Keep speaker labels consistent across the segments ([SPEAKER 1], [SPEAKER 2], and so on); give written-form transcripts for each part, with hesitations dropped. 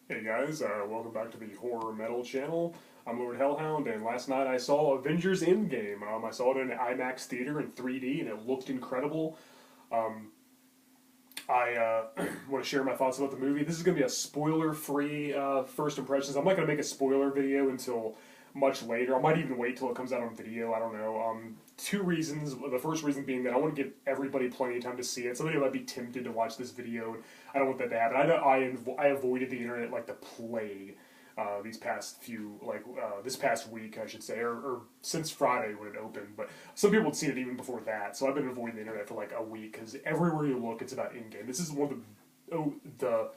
[SPEAKER 1] Hey guys, welcome back to the Horror Metal channel. I'm Lord Hellhound, and last night I saw Avengers Endgame. I saw it in an IMAX theater in 3D, and it looked incredible. Um, I want to share my thoughts about the movie. This is going to be a spoiler-free first impressions. I'm not going to make a spoiler video until much later. I might even wait till it comes out on video. I don't know. Two reasons. The first reason being that I want to give everybody plenty of time to see it. Somebody might be tempted to watch this video. I don't want that to happen. I know I avoided the internet like the plague. These past few, this past week, I should say, or since Friday when it opened. But some people had seen it even before that, so I've been avoiding the internet for like a week because everywhere you look, it's about Endgame. This is one of the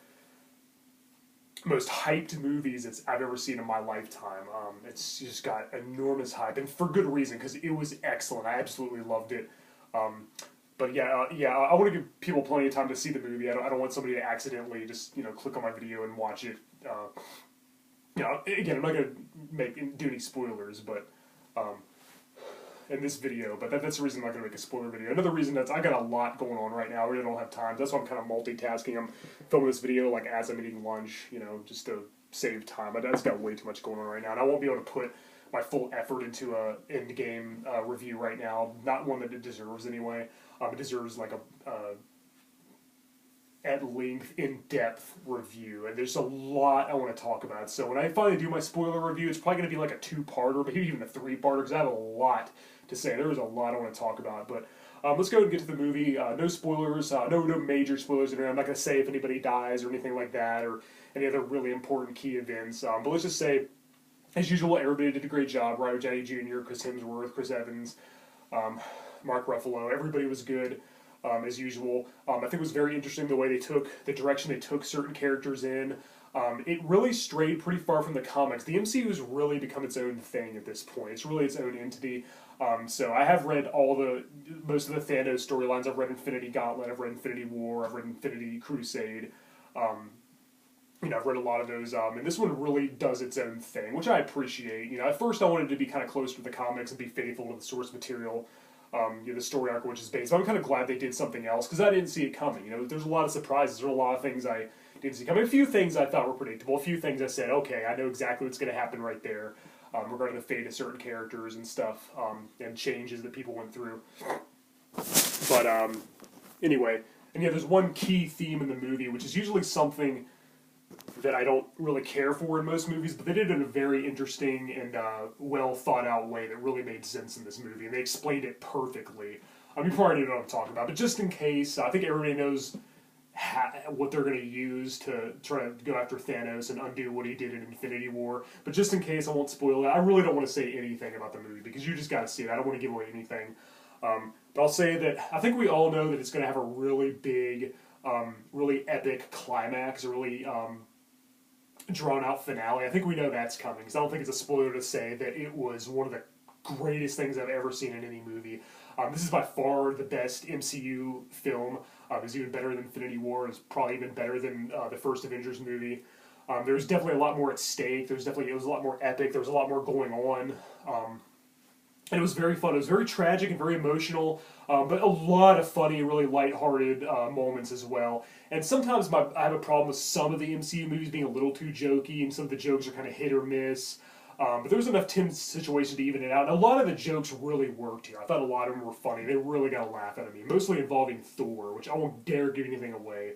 [SPEAKER 1] most hyped movies I've ever seen in my lifetime. It's just got enormous hype, and for good reason because it was excellent. I absolutely loved it. But yeah, I want to give people plenty of time to see the movie. I don't want somebody to accidentally just click on my video and watch it. Again, I'm not going to do any spoilers, but in this video, but that's the reason I'm not going to make a spoiler video. Another reason that's I got a lot going on right now. I really don't have time. That's why I'm kind of multitasking. I'm filming this video like as I'm eating lunch, just to save time. I just got way too much going on right now, and I won't be able to put my full effort into a Endgame review right now. Not one that it deserves anyway. It deserves like a at length, in-depth review, and there's a lot I want to talk about. So when I finally do my spoiler review, it's probably going to be like a two-parter, maybe even a three-parter, because I have a lot to say. There is a lot I want to talk about, but let's go and get to the movie. No spoilers, no major spoilers in here. I'm not going to say if anybody dies or anything like that, or any other really important key events, but let's just say, as usual, everybody did a great job. Robert Downey Jr., Chris Hemsworth, Chris Evans, Mark Ruffalo, everybody was good. As usual. I think it was very interesting the way the direction they took certain characters in. It really strayed pretty far from the comics. The MCU has really become its own thing at this point. It's really its own entity. So I have read most of the Thanos storylines. I've read Infinity Gauntlet, I've read Infinity War, I've read Infinity Crusade. I've read a lot of those, and this one really does its own thing, which I appreciate. At first I wanted to be kind of close to the comics and be faithful to the source material. The story arc which is based. I'm kind of glad they did something else because I didn't see it coming. There's a lot of surprises. There are a lot of things I didn't see coming. A few things I thought were predictable. A few things I said, okay, I know exactly what's going to happen right there regarding the fate of certain characters and stuff and changes that people went through. But anyway, and yeah, there's one key theme in the movie, which is usually something that I don't really care for in most movies, but they did it in a very interesting and well thought out way that really made sense in this movie, and they explained it perfectly. You probably already know what I'm talking about, but just in case, I think everybody knows what they're going to use to try to go after Thanos and undo what he did in Infinity War. But just in case, I won't spoil it. I really don't want to say anything about the movie because you just got to see it. I don't want to give away anything. But I'll say that I think we all know that it's going to have a really big, really epic climax, a really drawn out finale. I think we know that's coming because I don't think it's a spoiler to say that it was one of the greatest things I've ever seen in any movie. This is by far the best MCU film. It's even better than Infinity War. It's probably even better than the first Avengers movie. There's definitely a lot more at stake. It was a lot more epic. There was a lot more going on. And it was very fun. It was very tragic and very emotional, but a lot of funny, really lighthearted moments as well. And sometimes I have a problem with some of the MCU movies being a little too jokey, and some of the jokes are kind of hit or miss. But there was enough tense situation to even it out. And a lot of the jokes really worked here. I thought a lot of them were funny. They really got a laugh out of me, mostly involving Thor, which I won't dare give anything away.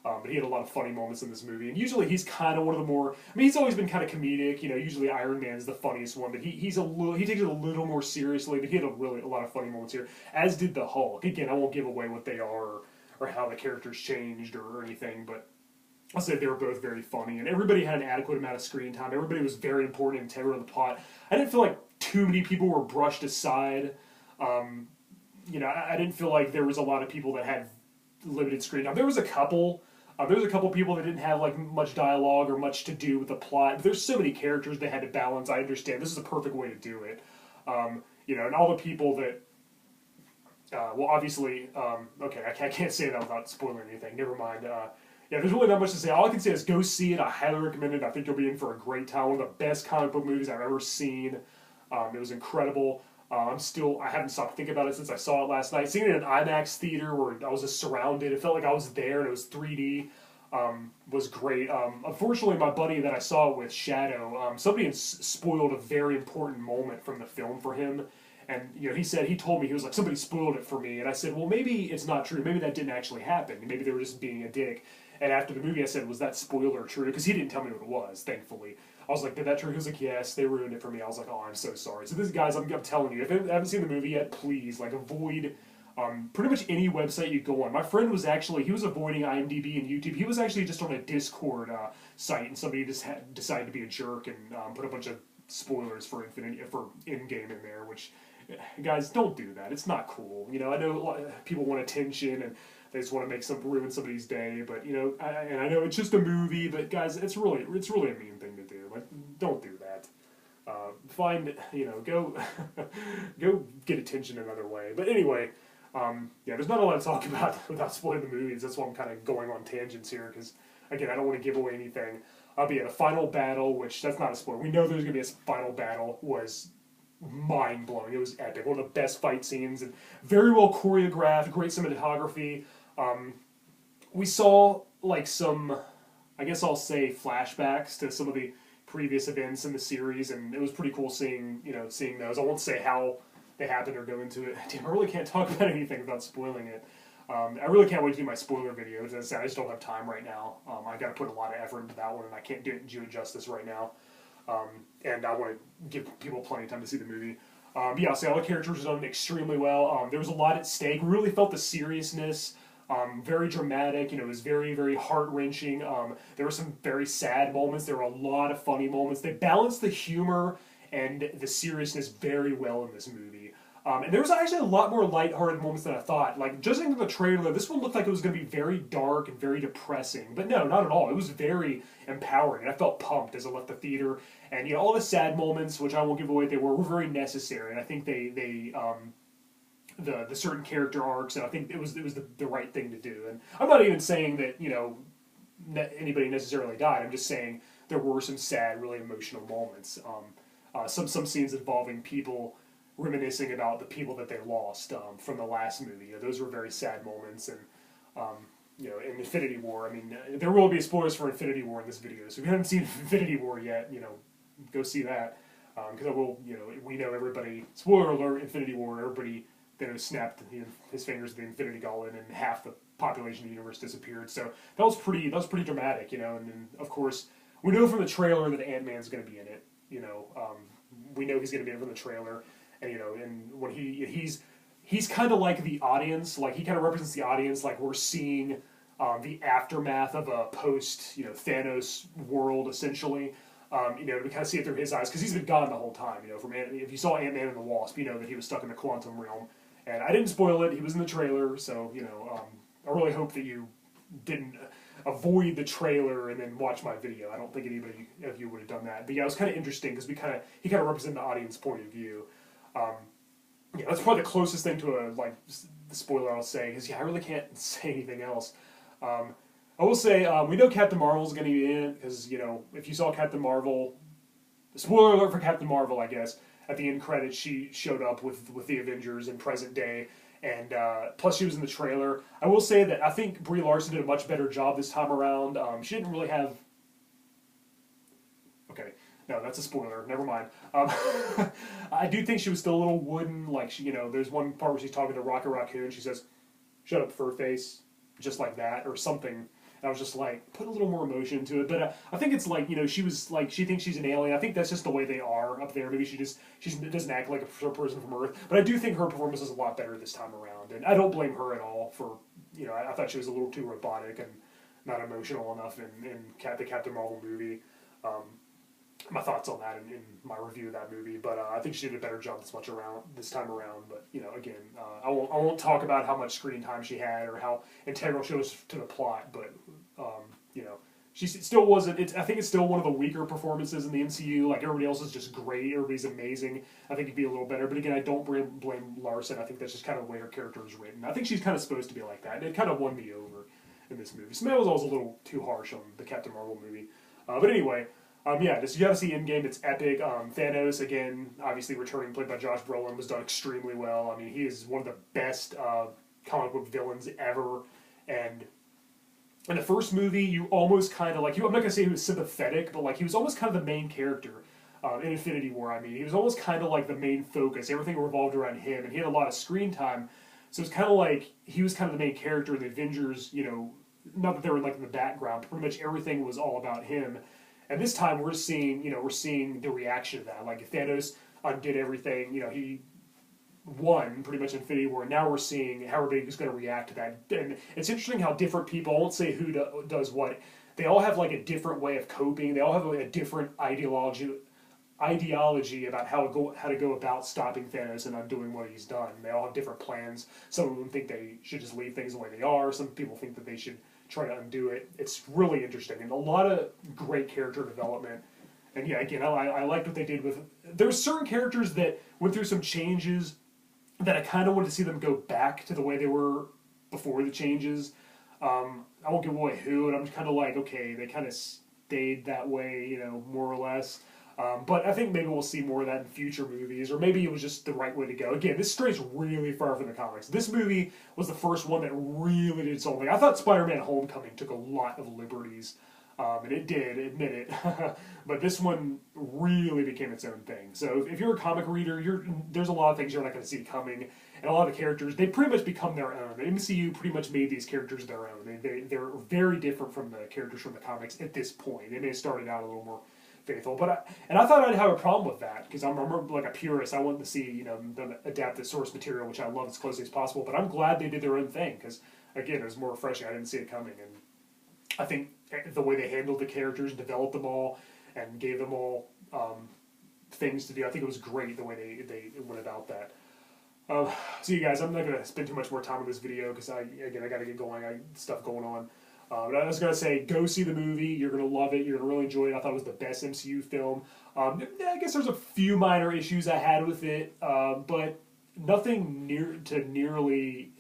[SPEAKER 1] But he had a lot of funny moments in this movie. And usually he's kind of one of the more... I mean, he's always been kind of comedic. Usually Iron Man's the funniest one. But he takes it a little more seriously. But he had a lot of funny moments here. As did the Hulk. Again, I won't give away what they are or how the characters changed or anything. But I'll say they were both very funny. And everybody had an adequate amount of screen time. Everybody was very important and integral to the plot. I didn't feel like too many people were brushed aside. I didn't feel like there was a lot of people that had limited screen time. There was a couple... There's a couple people that didn't have like much dialogue or much to do with the plot, but there's so many characters they had to balance. I understand this is a perfect way to do it, and all the people that, obviously, okay, I can't say that without spoiling anything. Never mind. Yeah, there's really not much to say. All I can say is go see it. I highly recommend it. I think you'll be in for a great time. One of the best comic book movies I've ever seen. It was incredible. I haven't stopped thinking about it since I saw it last night. Seeing it in an IMAX theater where I was just surrounded, it felt like I was there and it was 3D. was great. Unfortunately, my buddy that I saw it with, Shadow, somebody had spoiled a very important moment from the film for him. And he told me, he was like, somebody spoiled it for me, and I said, well, maybe it's not true. Maybe that didn't actually happen. Maybe they were just being a dick. And after the movie, I said, was that spoiler true? Because he didn't tell me what it was, thankfully. I was like, did that true? He was like, yes, they ruined it for me. I was like, oh, I'm so sorry. So this, guys, I'm telling you, if you haven't seen the movie yet, please, like, avoid pretty much any website you go on. My friend was actually, he was avoiding IMDb and YouTube. He was actually just on a Discord site, and somebody just decided to be a jerk and put a bunch of spoilers for Endgame in there, which, guys, don't do that. It's not cool. I know a lot of people want attention, and they just want to ruin somebody's day, but, I know it's just a movie, but, guys, it's really a mean thing to do. Like, don't do that. Go go get attention another way. But anyway, there's not a lot to talk about without spoiling the movies. That's why I'm kind of going on tangents here, because, again, I don't want to give away anything. But the final battle, which, that's not a spoiler. We know there's going to be a final battle, was mind-blowing. It was epic. One of the best fight scenes, and very well choreographed, great cinematography. We saw, like, some, I guess I'll say, flashbacks to some of the previous events in the series, and it was pretty cool seeing those. I won't say how they happened or go into it. Damn, I really can't talk about anything without spoiling it. I really can't wait to do my spoiler videos. As I said, I just don't have time right now. I got to put a lot of effort into that one, and I can't do it justice right now. And I want to give people plenty of time to see the movie. I'll say all the characters are done extremely well. There was a lot at stake. We really felt the seriousness. Very dramatic, it was very, very heart-wrenching. There were some very sad moments. There were a lot of funny moments. They balanced the humor and the seriousness very well in this movie. And there was actually a lot more lighthearted moments than I thought. Like, judging from the trailer, this one looked like it was going to be very dark and very depressing. But no, not at all. It was very empowering. I felt pumped as I left the theater. And, all the sad moments, which I won't give away what they were very necessary. And I think the certain character arcs, and I think it was the right thing to do. And I'm not even saying that anybody necessarily died. I'm just saying there were some sad, really emotional moments. Some scenes involving people reminiscing about the people that they lost from the last movie. Those were very sad moments. And in Infinity War, I mean, there will be spoilers for Infinity War in this video. So if you haven't seen Infinity War yet, go see that. Because I will, we know everybody. Spoiler alert: Infinity War. Everybody snapped his fingers at the Infinity Gauntlet, and half the population of the universe disappeared. So that was pretty dramatic, And then, of course, we know from the trailer that Ant-Man's going to be in it. We know he's going to be in it from the trailer, and and when he's kind of like the audience, like he kind of represents the audience, like we're seeing the aftermath of a post Thanos world, essentially. We kind of see it through his eyes, because he's been gone the whole time. If you saw Ant-Man and the Wasp, you know that he was stuck in the quantum realm. And I didn't spoil it. He was in the trailer, so, I really hope that you didn't avoid the trailer and then watch my video. I don't think anybody of you would have done that. But yeah, it was kind of interesting, because he kind of represented the audience point of view. That's probably the closest thing to the spoiler I'll say, because I really can't say anything else. I will say, we know Captain Marvel's going to be in it, because, if you saw Captain Marvel, spoiler alert for Captain Marvel, I guess, at the end credits, she showed up with the Avengers in present day, and plus she was in the trailer. I will say that I think Brie Larson did a much better job this time around. She didn't really have... Okay, no, that's a spoiler, never mind. I do think she was still a little wooden, like, there's one part where she's talking to Rocket Raccoon, she says, "Shut up, Furface," just like that, or something. I was just like, put a little more emotion into it. But I think it's like, she was like, she thinks she's an alien. I think that's just the way they are up there. Maybe she doesn't act like a person from Earth. But I do think her performance is a lot better this time around. And I don't blame her at all for, I thought she was a little too robotic and not emotional enough in the Captain Marvel movie. My thoughts on that in my review of that movie, but I think she did a better job this time around. But again, I won't talk about how much screen time she had or how integral she was to the plot. But she still wasn't. I think it's still one of the weaker performances in the MCU. Like, everybody else is just great. Everybody's amazing. I think it'd be a little better. But again, I don't blame Larson. I think that's just kind of the way her character is written. I think she's kind of supposed to be like that. And it kind of won me over in this movie. Samantha was always a little too harsh on the Captain Marvel movie. But anyway. You got to see Endgame. It's epic. Thanos, again, obviously returning, played by Josh Brolin, was done extremely well. I mean, he is one of the best comic book villains ever. And in the first movie, you almost kind of like, I'm not gonna say he was sympathetic, but like he was almost kind of the main character in Infinity War. I mean, he was almost kind of like the main focus. Everything revolved around him, and he had a lot of screen time. So it's kind of like he was kind of the main character. The Avengers, you know, not that they were like in the background, but pretty much everything was all about him. And this time we're seeing, we're seeing the reaction to that. Like Thanos undid everything. You know, he won pretty much Infinity War. And now we're seeing how everybody's going to react to that. And it's interesting how different people, I won't say who does what, they all have like a different way of coping. They all have like a different ideology about how to go about stopping Thanos and undoing what he's done. They all have different plans. Some of them think they should just leave things the way they are. Some people think that they should try to undo it. It's really interesting and a lot of great character development. And yeah, again, I liked what they did with. There's certain characters that went through some changes that I kind of wanted to see them go back to the way they were before the changes. I won't give away who, and I'm kind of like, okay, they kind of stayed that way, you know, more or less. But I think maybe we'll see more of that in future movies, or maybe it was just the right way to go. Again, this strays really far from the comics. This movie was the first one that really did something. I thought Spider-Man Homecoming took a lot of liberties, and it did, admit it. But this one really became its own thing. So if you're a comic reader, there's a lot of things you're not going to see coming, and a lot of the characters, they pretty much become their own. The MCU pretty much made these characters their own. They're very different from the characters from the comics at this point. They may have started out a little more faithful, but I thought I'd have a problem with that because I'm like a purist. I wanted to see them adapt the source material, which I love as closely as possible. But I'm glad they did their own thing because again, it was more refreshing. I didn't see it coming, and I think the way they handled the characters, developed them all, and gave them all things to do, I think it was great the way they went about that. So you guys, I'm not going to spend too much more time on this video because I got to get going. I got stuff going on. But I was going to say, go see the movie. You're going to love it. You're going to really enjoy it. I thought it was the best MCU film. I guess there's a few minor issues I had with it, but nothing nearly...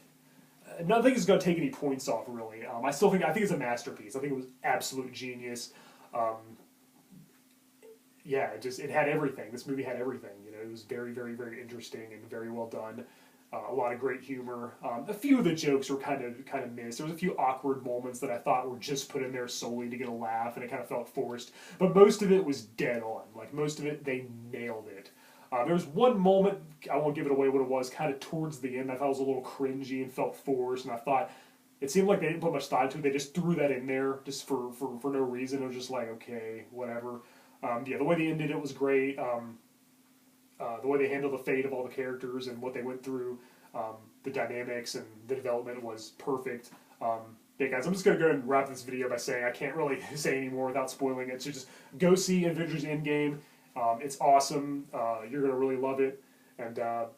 [SPEAKER 1] Nothing is going to take any points off, really. I think it's a masterpiece. I think it was absolute genius. Yeah, it had everything. This movie had everything. It was very, very, very interesting and very well done. A lot of great humor. A few of the jokes were kind of missed. There was a few awkward moments that I thought were just put in there solely to get a laugh, and it kind of felt forced. But most of it was dead on. Like, most of it, they nailed it. There was one moment, I won't give it away what it was, kind of towards the end, I thought it was a little cringy and felt forced, and I thought, it seemed like they didn't put much thought into it. They just threw that in there just for no reason. It was just like, okay, whatever. Yeah, the way they ended it was great. The way they handled the fate of all the characters and what they went through, the dynamics and the development was perfect. Yeah, guys, I'm just going to go ahead and wrap this video by saying I can't really say any more without spoiling it. So just go see Avengers Endgame. It's awesome. You're going to really love it. And a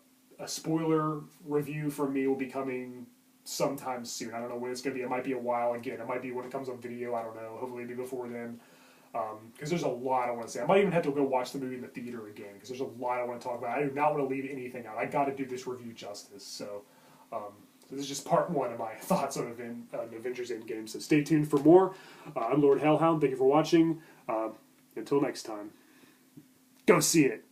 [SPEAKER 1] spoiler review from me will be coming sometime soon. I don't know when it's going to be. It might be a while. Again, it might be when it comes on video. I don't know. Hopefully it'll be before then. Because there's a lot I want to say. I might even have to go watch the movie in the theater again because there's a lot I want to talk about. I do not want to leave anything out. I got to do this review justice. So this is just part one of my thoughts on Avengers Endgame. So stay tuned for more. I'm Lord Hellhound. Thank you for watching. Until next time. Go see it.